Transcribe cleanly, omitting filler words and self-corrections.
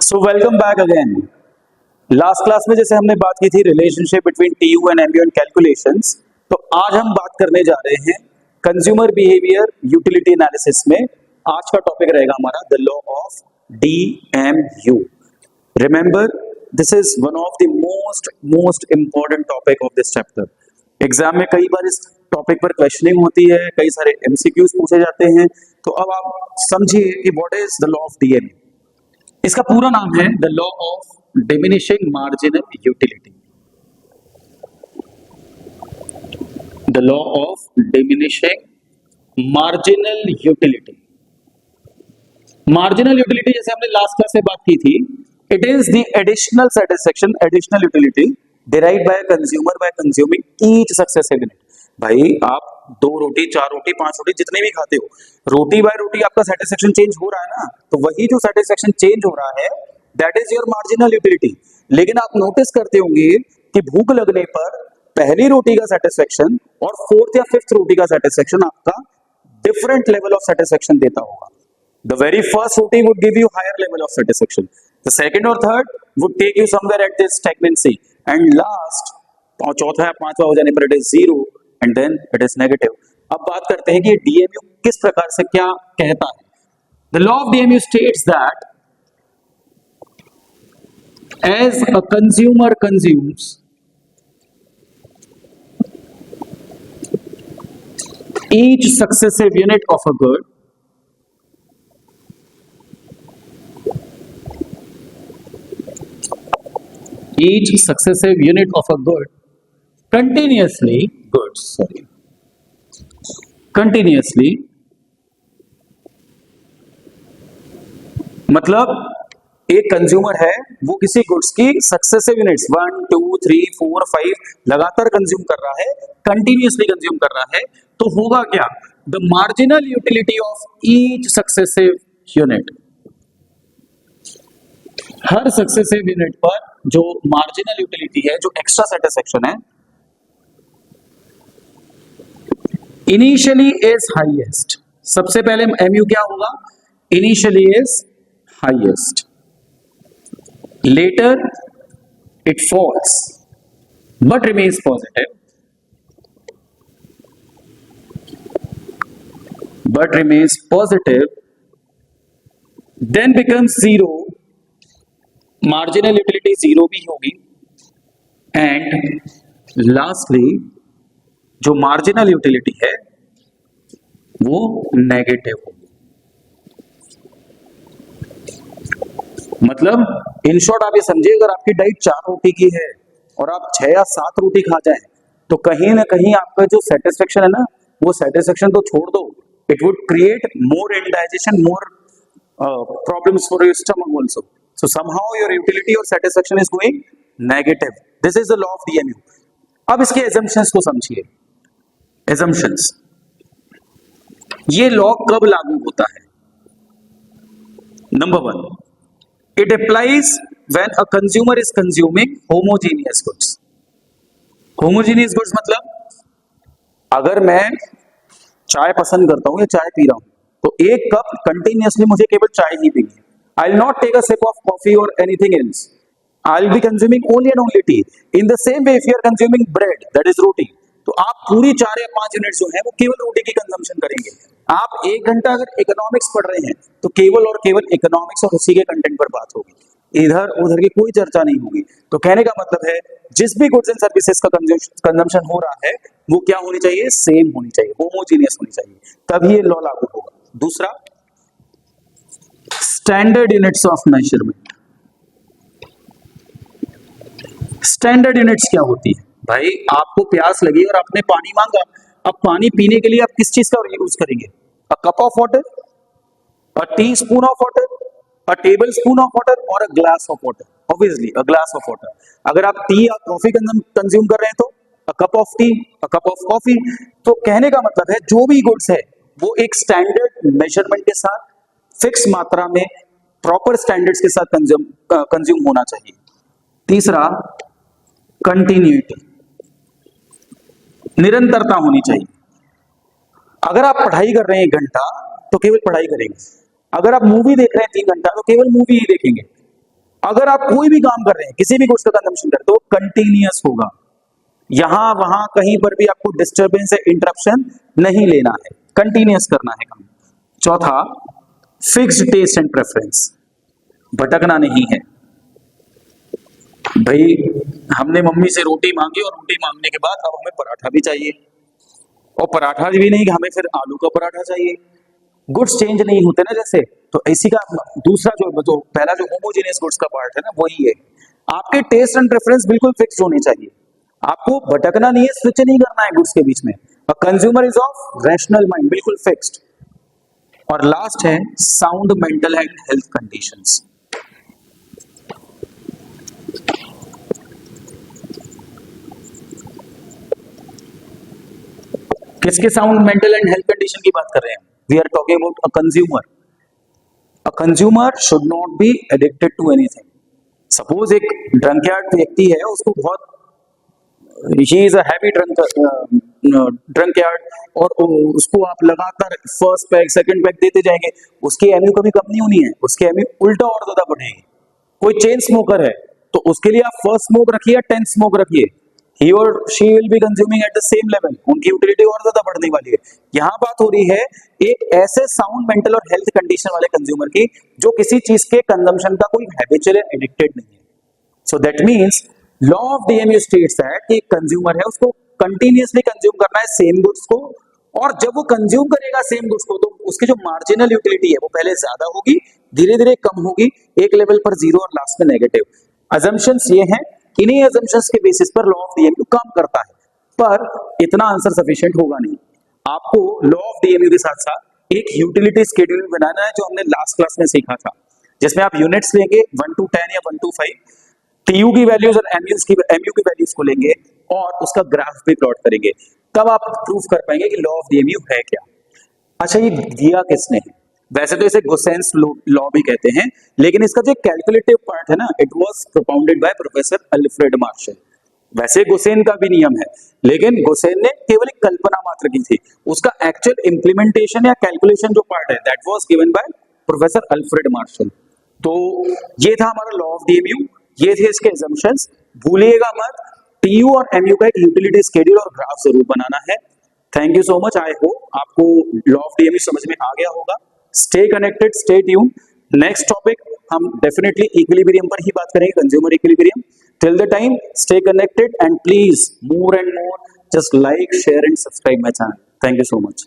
सो welcome back again. Last class में जैसे हमने बात की थी relationship between TU and MU and calculations, तो आज हम बात करने जा रहे हैं कंज्यूमर बिहेवियर यूटिलिटी एनालिसिस में। आज का टॉपिक रहेगा हमारा the law of DMU. Remember, this is one of the most important topic of this chapter. Exam में कई बार इस टॉपिक पर क्वेश्चनिंग होती है, कई सारे एमसीक्यूज पूछे जाते हैं। तो अब आप समझिए कि what is the law of DMU. इसका पूरा नाम है the law of diminishing marginal utility. The law of diminishing marginal utility. Marginal utility जैसे हमने लास्ट क्लास में बात की थी, it is the additional satisfaction, additional utility derived by consumer bye consuming each successive unit. भाई आप 2 रोटी 4 रोटी 5 रोटी जितने भी खाते हो, रोटी बाय रोटी आपका सेटिस्फेक्शन चेंज हो रहा है ना, तो वही जो सेटिस्फेक्शन चेंज हो रहा है that is your marginal utility. लेकिन आप नोटिस करते होंगे कि भूख लगने पर पहली रोटी का सेटिस्फेक्शन और 4th या 5th रोटी का सेटिस्फेक्शन आपका डिफरेंट लेवल ऑफ सेटिस्फेक्शन देता होगा। The very first roti would give you higher level of satisfaction. The second or third would take you somewhere at this stagnancy, and last चौथा या पांचवा हो जाने पर it is 0 and then it is negative. अब बात करते हैं कि DMU किस प्रकार से क्या कहता है। The law of DMU states that as a consumer consumes each successive unit of a good, each successive unit of a good continuously मतलब एक कंज्यूमर है, वो किसी गुड्स की सक्सेसिव यूनिट्स 1 2 3 4 5 लगातार कंज्यूम कर रहा है, कंटिन्यूअसली कंज्यूम कर रहा है, तो होगा क्या? The marginal utility of each successive unit, हर सक्सेसिव यूनिट पर जो मार्जिनल यूटिलिटी है, जो एक्स्ट्रा सेटिस्फेक्शन है, इनिशियली इज हाईएस्ट। सबसे पहले एमयू क्या होगा? Initially is highest, later it falls but remains positive, then becomes 0, marginal utility 0 भी होगी, एंड लास्टली जो मार्जिनल यूटिलिटी है वो नेगेटिव होगी। मतलब इन शॉर्ट आप ये समझिए, अगर आपकी डाइट 4 रोटी की है और आप 6 या 7 रोटी खा जाए, तो कहीं ना कहीं आपका जो सेटिस्फेक्शन है ना, वो सेटिस्फेक्शन तो छोड़ दो, it would create more indigestion, more problems for your stomach also. So somehow your utility or satisfaction is going negative. This is the law of DMU. अब इसके assumptions को समझिए। Assumptions, ये लॉ कब लागू होता है? Number 1, it applies when a consumer is consuming homogeneous goods. Homogeneous goods मतलब अगर मैं चाय पसंद करता हूं या चाय पी रहा हूं, तो एक कप कंटिन्यूअसली मुझे केवल चाय ही पीनी है। I'll not take a sip of coffee or anything else. I'll be consuming only and only tea. In the same way, if you are consuming bread, that is roti, तो आप पूरी 4 या 5 unit जो है वो केवल रोटी की कंजम्पशन करेंगे। आप 1 घंटा अगर इकोनॉमिक्स पढ़ रहे हैं, तो केवल और केवल इकोनॉमिक्स और उसी के कंटेंट पर बात होगी, इधर उधर की कोई चर्चा नहीं होगी। तो कहने का मतलब है, जिस भी गुड्स एंड सर्विसेज का कंजम्पशन हो रहा है, वो क्या होनी चाहिए? सेम होनी चाहिए, होमोजीनियस होनी चाहिए, तभी ये लॉ लागू होगा। दूसरा, standard units of measurement. Standard units क्या होती है? भाई आपको प्यास लगी और आपने पानी मांगा, अब पानी पीने के लिए आप किस चीज का यूज करेंगे? A cup of water, a teaspoon of water, a tablespoon of water और a glass of water. Obviously a glass of water. अगर आप टी या कॉफी कंज्यूम कर रहे हैं, तो अ cup of T, a cup of coffee. तो कहने का मतलब है, जो भी गुड्स है वो एक स्टैंडर्ड मेजरमेंट के साथ, फिक्स मात्रा में, प्रॉपर स्टैंडर्ड्स के साथ कंज्यूम होना चाहिए। तीसरा, कंटिन्यूटी, निरंतरता होनी चाहिए। अगर आप पढ़ाई कर रहे हैं 1 घंटा, तो केवल पढ़ाई करेंगे। अगर आप मूवी देख रहे हैं 3 घंटा, तो केवल मूवी ही देखेंगे। अगर आप कोई भी काम कर रहे हैं, किसी भी गुड्स का कंजम्पशन कर रहे हैं, तो कंटिन्यूअस होगा, यहां वहां कहीं पर भी आपको डिस्टरबेंस या इंटरप्शन नहीं लेना है, कंटिन्यूअस करना है काम। चौथा, फिक्स्ड टेस्ट एंड प्रेफरेंस, भटकना नहीं है। भाई हमने मम्मी से रोटी मांगी और रोटी मांगने के बाद अब हमें पराठा भी चाहिए, और पराठा भी नहीं कि हमें फिर आलू का पराठा चाहिए। गुड्स चेंज नहीं होते ना जैसे, तो इसी का दूसरा जो पहला जो होमोजेनियस गुड्स का पार्ट है ना, वही है। आपके टेस्ट एंड प्रेफरेंस बिल्कुल फिक्स होने चाहिए, आपको भटकना नहीं है, स्विच नहीं करना है गुड्स के बीच में। Consumer is of rational mind, बिल्कुल फिक्स्ड। और लास्ट है sound mental and health conditions. किसके sound mental and health condition की बात कर रहे हैं? We are talking about a consumer. A consumer should not be addicted to anything. Suppose एक ड्रंकयार्ड व्यक्ति है, उसको बहुत, ही इज अ हैवी ड्रंकयार्ड, और उसको आप लगातार फर्स्ट पैक सेकंड पैक देते जाएंगे, उसकी एमयू कभी कम नहीं होनी है, उसकी एमयू उल्टा और ज्यादा बढ़ेगी। कोई चेन स्मोकर है तो उसके लिए आप फर्स्ट स्मोक रखिए या 10th स्मोक रखिए, ही और she will be consuming at the same level, उनकी यूटिलिटी और ज्यादा बढ़ने वाली है। यहां बात हो रही है एक ऐसे साउंड मेंटल और हेल्थ कंडीशन वाले कंज्यूमर की जो किसी चीज के कंजम्पशन का कोई हैबिचुअल एडिक्टेड नहीं है। So that means law of DMU states that कि कंज्यूमर है उसको कंटिन्यूअसली कंज्यूम करना है सेम गुड्स को, और जब वो कंज्यूम करेगा सेम गुड्स को तो उसकी जो मार्जिनल यूटिलिटी है वो पहले ज्यादा होगी, धीरे धीरे कम होगी, एक लेवल पर जीरो और लास्ट में नेगेटिव। अजम्पशंस ये हैं, इन्हीं अजम्पशंस के बेसिस पर लॉ ऑफ डीएमयू काम करता है, पर इतना आंसर सफिशिएंट होगा नहीं। आपको लॉ ऑफ डीएमयू के साथ साथ एक यूटिलिटी स्केड्यूल बनाना है, जो हमने लास्ट क्लास में सीखा था, जिसमें आप यूनिट्स लेंगे 1 to 10 या 1 to 5, टीयू की वैल्यूज और एमयू की वैल्यूज को लेंगे और उसका ग्राफ भी प्लॉट करेंगे, तब आप प्रूफ कर पाएंगे कि लॉ ऑफ डीएमयू है क्या। अच्छा, ये दिया किसने है? वैसे तो इसे गोसेंस लॉ भी कहते हैं, लेकिन इसका जो कैलकुलेटिव पार्ट है ना, it was propounded by professor Alfred Marshall. वैसे गोसेन का भी नियम है, लेकिन गोसेन ने केवल एक कल्पना मात्र की थी, उसका एक्चुअल इंप्लीमेंटेशन या कैलकुलेशन जो पार्ट है that was given by professor Alfred Marshall. तो ये था हमारा लॉ ऑफ डीएमयू, ये थे इसके assumptions। भूलिएगा मत, टीयू और एमयू का एक यूटिलिटी स्केड्यूल और ग्राफ जरूर बनाना है। Thank you so much, I hope आपको लॉ ऑफ डीएमयू समझ में आ गया होगा। Stay connected, stay tune. Next topic हम डेफिनेटली इक्विलिब्रियम पर ही बात करेंगे, consumer equilibrium. Till the time stay connected and please more and more just like, share and subscribe my channel. Thank you so much.